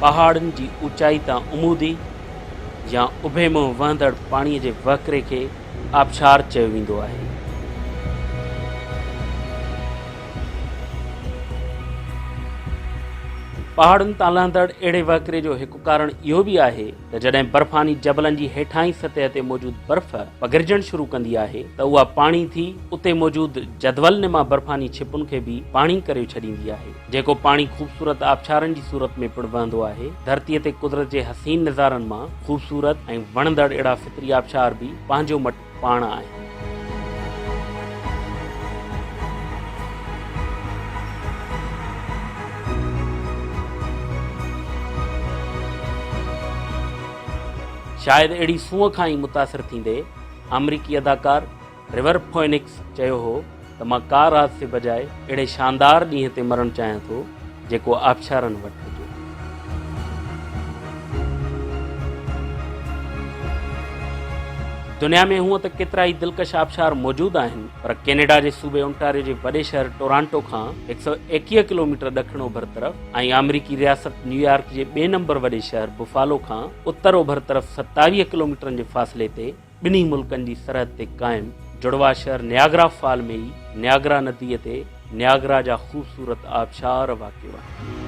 पहाड़नि जी ऊचाई तां उमूदी या उभे मुंहुं वहंदड़ पाणीअ जे वहकिरे खे आबशार चयो वेंदो आहे। पहाड़नि तां लहंदड़ अहिड़े वहकिरे जो हिकु कारण इहो बि आहे त जॾहिं बर्फ़ानी जबलनि जी हेठाहीं सतह ते मौजूदु बर्फ़ पघिरजणु शुरू कंदी आहे त उहा पाणी थी उते मौजूदु जदवलनि मां बर्फ़ानी छिपुनि खे बि पाणी करे छॾींदी आहे, जेको पाणी ख़ूबसूरत आबशारनि जी सूरत में पिणु वहंदो आहे। धरतीअ ते कुदरत जे हसीन नज़ारनि मां ख़ूबसूरत ऐं वणंदड़ अहिड़ा फितरी आबशार बि पंहिंजो मट पाण आहिनि। शायदि अहिड़ी सूंहं खां ई मुतासिर थींदे अमरीकी अदाकार रिवर फोएनिक्स चयो हो त मां का रात से बजाए अहिड़े शानदार ॾींहं ते मरणु चाहियां थो जेको आबशारनि वटि हुजे। दुनिया में हूअं त केतिरा ई दिलकश आबशार मौजूदु आहिनि, पर कैनेडा जे सूबे ओंटारियो जे वॾे शहर टोरांटो खां 121 किलोमीटर ॾखण ओभर तरफ़ ऐं अमरीकी रियासत न्यूयॉर्क जे ॿिए नंबर वॾे शहर बुफालो खां उत्तर ओभर तरफ़ 27 किलोमीटरनि जे फ़ासिले ते ॿिन्ही मुल्कनि जी सरहद ते क़ाइमु जुड़वा शहर नियाग्रा फॉल में ई नियाग्रा नदीअ ते नियाग्रा जा ख़ूबसूरत आबशार वाक़िअ आहिनि।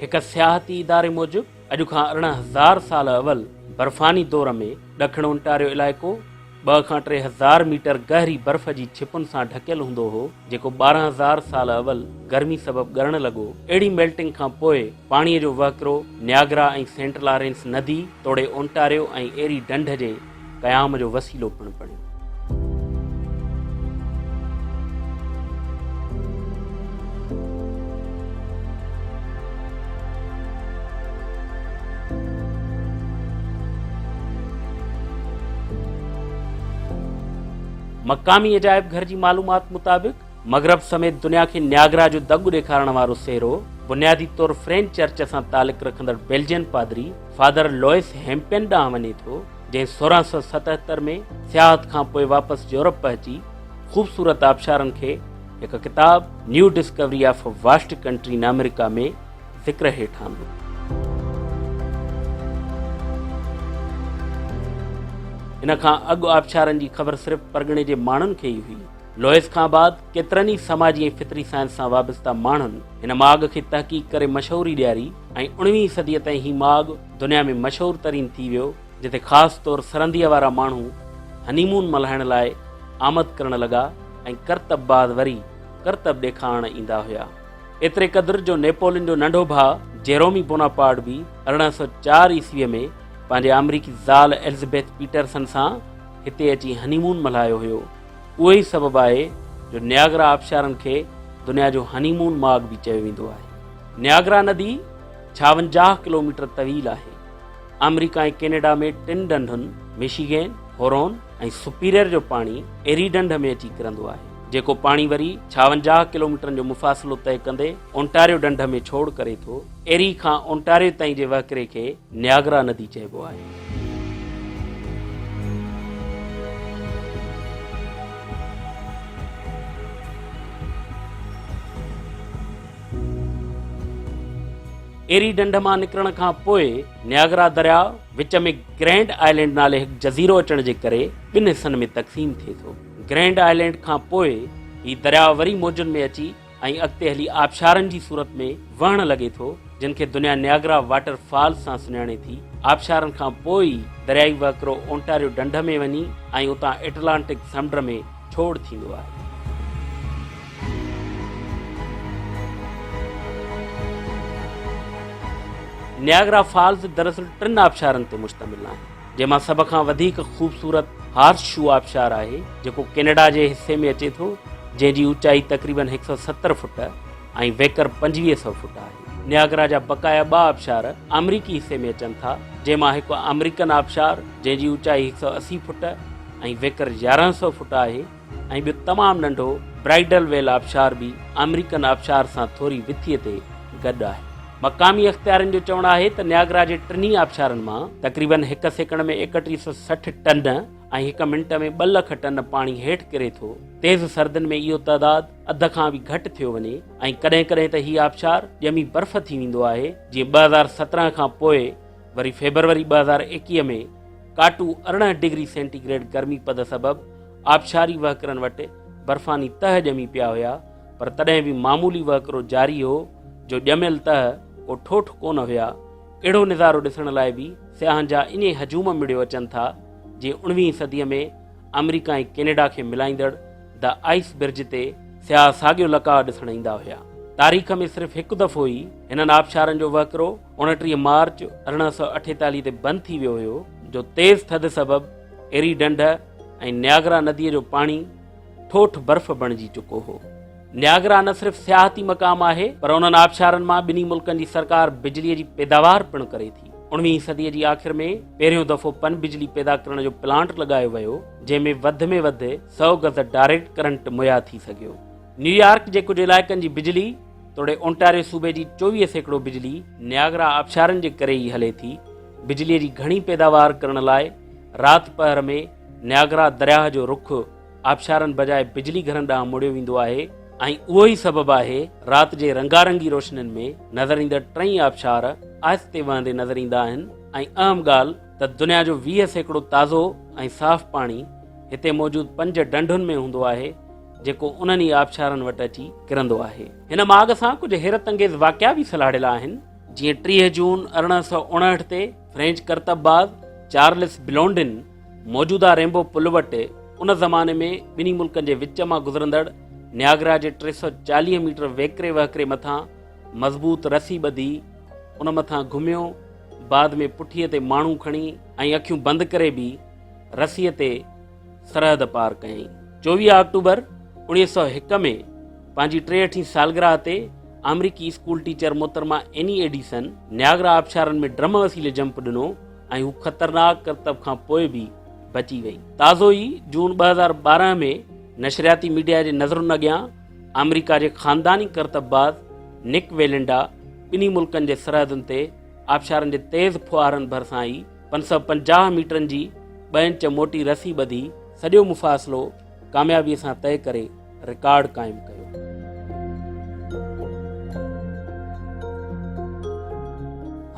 हिकु सियाहती इदारे मूजिबि अॼु खां 18,000 साल अवल बर्फ़ानी दौर में ॾखण ओंटारियो इलाइक़ो 2 खां 3,000 मीटर गहरी बर्फ़ जी छिपुनि सां ढकियल हूंदो हो, जेको 12,000 साल अवल गर्मी सबबु ॻरणु लॻो। अहिड़ी मेल्टिंग खां पोइ पाणीअ जो वहकिरो नियाग्रा ऐं सेंट लॉरेंस नदी तोड़े ओंटारियो ऐं एरी ढंढ जे क़याम जो वसीलो पिणु बणियो। मक़ामी अजायब घर जी मालूमात मुताबिक़ मगरब समेत दुनिया खे नियाग्रा जो दगु ॾेखारण वारो सेरो बुनियादी तौरु फ्रेंच चर्च सां तालुक़ रखंदड़ बेल्जियन पादरी फादर लॉइस हेम्पेन ॾांहुं वञे थो, जंहिं 1677 में सियाहत खां पोइ वापसि यूरोप अची ख़ूबसूरत आबशारनि खे हिकु किताब new discovery of a vast country in America में ज़िक्र हेठि आंदो। इन खां अॻु आबशारनि जी ख़बर सिर्फ़ु परगिणे जे माण्हुनि खे ई हुई। लॉइस खां बाद केतिरनि ई समाजी ऐं फितरी साइंस सां वाबस्ता माण्हुनि हिन माॻ खे तहक़ीक़ करे मशहूरी ॾियारी ऐं 19वीं सदीअ ताईं ही माॻ दुनिया में मशहूरु तरीन थी वियो, जिते ख़ासि तौरु सरहदीअ वारा माण्हू हनीमून मल्हाइण लाइ आमद करणु लॻा ऐं करतब बाद वरी करतब ॾेखारणु ईंदा हुआ। एतिरे क़दुरु जो नेपोलियन जो नंढो भाउ जेरोमी बोनापार्ट बि 1804 ईस्वीअ में पंहिंजे अमरीकी ज़ाल एलिज़ाबेथ पीटरसन सां हिते अची हनीमून मल्हायो हुयो। उहो ई सबबु आहे जो नियाग्रा आबशारनि खे दुनिया जो हनीमून माॻ बि चयो वेंदो आहे। नियाग्रा नदी 56 किलोमीटर तवील आहे। अमरीका ऐं कैनेडा में 3 ढंढुनि मिशिगन, होरोन ऐं सुपीरियर जो पाणी एरी ढंढ में अची किरंदो आहे, जेको पाणी वरी 56 किलोमीटरनि जो मुफ़ासिलो तय कंदे ओंटारियो ढंढ में छोड़ करे थो। एरी खां ओंटारियो ताईं जे वहकिरे खे नियाग्रा नदी चइबो आहे। एरी ढंढ मां निकिरण खां पोइ नियाग्रा दरिया विच में ग्रैंड आइलैंड नाले हिकु जज़ीरो अचण जे करे 2 हिसनि में तक़सीम थिए थो। ग्रैंड आइलैंड खां पोइ ही दरिया वरी मौजुनि में अची ऐं अॻिते हली आबशारनि जी सूरत में वहणु लॻे थो, जिन खे दुनिया नियाग्रा वाटरफॉल सां सुञाणे थी। आबशारनि खां पोइ दरियाई वहकिरो ओंटारियो ढंढ में वञी ऐं उतां एटलांटिक समुंड में छोड़ थींदो आहे। नियाग्रा फॉल्स दरअसल 3 आबशारनि ते मुश्तमिल आहिनि, जंहिंमां सभ खां वधीक ख़ूबसूरत हार्स शू आबशार आहे, जेको कैनेडा जे हिसे में अचे थो, जंहिंजी ऊचाई तक़रीबन 170 फुट ऐं वेकर 2500 फुट आहे। नियाग्रा जा बक़ाया 2 आबशार अमरीकी हिसे में अचनि था, जंहिंमां हिकु अमरीकन आबशार जंहिंजी ऊचाई 180 फुट ऐं वेकर 1100 फुट आहे, ऐं ॿियो तमामु नंढो ब्राइडल वेल आबशार बि अमरीकन आबशार सां थोरी विथीअ ते गॾु आहे। मक़ामी अख़्तियारनि जो चवणु आहे त नियाग्रा जे 3 आबशारनि मां तक़रीबन 1 सेकंड में 3160 टन ऐं 1 मिंट में 2 लख टन पाणी हेठि किरे थो। तेज़ सर्दियुनि में इहो तइदादु अध खां बि घटि थियो वञे ऐं कॾहिं कॾहिं त हीउ आबशार ॼमी बर्फ़ थी वेंदो आहे। जीअं 2017 खां पोइ वरी फेबरवरी 2021 में काटू 18 डिग्री सेंटीग्रेड गर्मी पद सबबि आबशारी वहकरनि वटि बर्फ़ानी तह ॼमी पिया हुया, पर तॾहिं बि मामूली वहकिरो जारी हो जो ॼमियल तह को ठोठ कोन हुया। अहिड़ो नज़ारो ॾिसण लाइ बि सियाहनि जा इन हजूम मिड़ियो अचनि था जीअं 19वीं सदीअ में अमेरिका ऐं कैनेडा खे मिलाईंदड़ द आइस ब्रिज ते सियाह साॻियो लका ॾिसण ईंदा हुया। तारीख़ में सिर्फ़ु हिकु दफ़ो ई हिननि आबशारनि जो वहकिरो 29 मार्च 1848 ते बंदि थी वियो हुयो, जो तेज़ थधि सबबि एरी ढंढ ऐं न्यागरा नदीअ जो पाणी ठोठ बर्फ़ बणिजी चुको हो। न्यागरा न सिर्फ़ु सियाहती मक़ाम आहे, पर उन्हनि आबशारनि मां ॿिन्ही मुल्कनि जी सरकार बिजलीअ जी पैदावार पिणु करे थी। 19वीं सदीअ जी आख़िर में पहिरियों दफ़ो पन बिजली पैदा करण जो प्लांट लॻायो वियो, जंहिंमें वधि में वधि 100 गज़ डायरेक्ट करंट मुहैया थी सघियो। न्यूयॉर्क जे कुझु इलाइक़नि जी बिजली तोड़े ओंटारियो सूबे जी 24% बिजली न्यागरा आबशारनि जे करे ई हले थी। बिजलीअ जी घणी पैदावार करण लाइ राति पहर में न्यागरा दरिया जो रुख आबशारनि बजाए बिजली घरनि ॾांहुं मुड़ियो वेंदो आहे ऐं उहो ई सबबु आहे राति जे रंगारंगी रोशनियुनि में नज़र ईंदड़ 3 आबशार आहिस्ते वहंदे नज़र ईंदा आहिनि। ऐं अहम ॻाल्हि त दुनिया जो 20% ताज़ो ऐं साफ़ पाणी हिते मौजूदु 5 ढंढुनि में हूंदो आहे, जेको उन्हनि ई आबशारनि वटि अची किरंदो आहे। हिन माॻ सां कुझु हैरत अंगेज़ वाक़िया बि सलाड़ियल आहिनि। जीअं 30 जून 1859 ते फ्रेंच करतबबाज़ चार्लिस ब्लोंडिन मौजूदा रेम्बो पुल वटि उन ज़माने में ॿिन्ही मुल्कनि जे विच मां गुज़रंदड़ न्यागरा जे 340 मीटर वेकिरे वहकिरे मथां मज़बूत रसी ॿधी उन मथां घुमियो। बाद में पुठीअ ते माण्हू खणी ऐं अखियूं बंदि करे बि रसीअ ते सरहद पार कयईं। 24 अक्टूबर 1901 में पंहिंजी 63 सालगिरह ते अमरीकी स्कूल टीचर मोहतरमा एनी एडिसन न्यागरा आबशारनि में ड्रम वसीले जंप ॾिनो ऐं हू ख़तरनाक करतब खां पोइ बि बची वई। ताज़ो ई जून 2012 में नशरियाती मीडिया जे नज़रुनि अॻियां अमेरिका जे ख़ानदानी करतबबाज़ निक वेलिंडा ॿिन्ही मुल्कनि जे सरहदुनि ते आबशारनि जे तेज़ फुहारनि भरिसां ई 550 मीटरनि जी 2 इंच मोटी रसी ॿधी सॼो मुफ़ासिलो कामयाबीअ सां तइ करे रिकॉर्ड क़ाइमु कयो।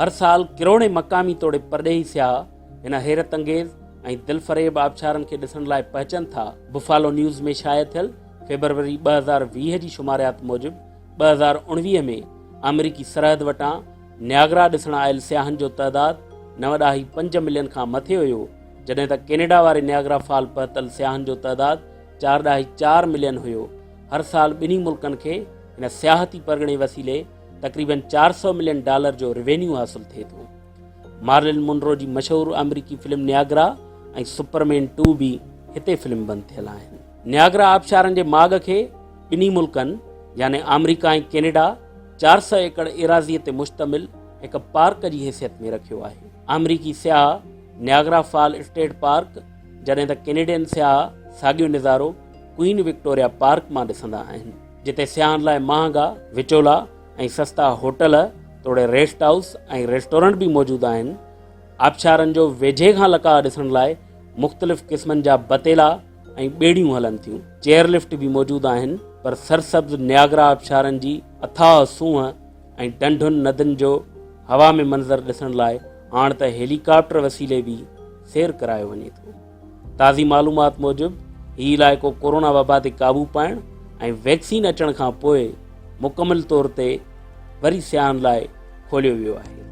हर साल किरोड़े मक़ामी तोड़े परॾेही सियाह हिन हैरत अंगेज़ ऐं दिलफ़रेब आबशारनि खे ॾिसण लाइ पहुचनि था। बुफालो न्यूज़ में शाया थियल फेबरवरी 2020 जी शुमारियात मूजिबि 2019 में अमरीकी सरहद वटां न्यागरा ॾिसण आयल सियाहनि जो तइदादु 9.5 मिलियन खां मथे हुयो, जॾहिं त कैनेडा वारे न्यागरा फॉल पहुतल सियाहनि जो तइदादु 4.4 मिलियन हुयो। हर साल ॿिन्ही मुल्कनि खे हिन सियाहती परगिणे वसीले तक़रीबन $400 मिलियन जो रेवेन्यू हासिलु थिए थो। मार्लिन मुनरो जी मशहूरु अमरीकी फिल्म न्यागरा ऐं सुपरमैन 2 बि हिते फिल्म बंदि थियल आहिनि। न्यागरा आबशारनि जे माॻ खे ॿिन्ही मुल्कनि यानी अमरीका ऐं कैनेडा 400 एकड़ एराज़ीअ ते मुश्तमिल हिकु पार्क जी हैसियत में रखियो आहे। अमरीकी सियाह न्यागरा फॉल स्टेट पार्क, जॾहिं त कैनेडियन सियाह साॻियो नज़ारो क्वीन विक्टोरिया पार्क मां ॾिसंदा आहिनि, जिते सियाहनि लाइ महांगा विचोला ऐं सस्ता होटल तोड़े रेस्ट हाउस ऐं रेस्टोरेंट बि मौजूदु आहिनि। आबशारनि जो वेझे खां लका ॾिसण लाइ मुख़्तलिफ़ क़िस्मनि जा बतेला ऐं ॿेड़ियूं हलनि थियूं। चेयर लिफ्ट बि मौजूदु आहिनि, पर सरसब्ज़ न्यागरा आबशारनि जी अथाह सूंहं ऐं ढंढुनि नदियुनि जो हवा में मंज़र ॾिसण लाइ हाणे त हेलीकॉप्टर वसीले बि सैर करायो वञे थो। ताज़ी मालूमात मूजिबि हीउ इलाइक़ो कोरोना वबा ते क़ाबू पाइण ऐं वैक्सीन अचण खां पोइ मुकमिल तौर ते वरी सियाहनि लाइ खोलियो वियो आहे।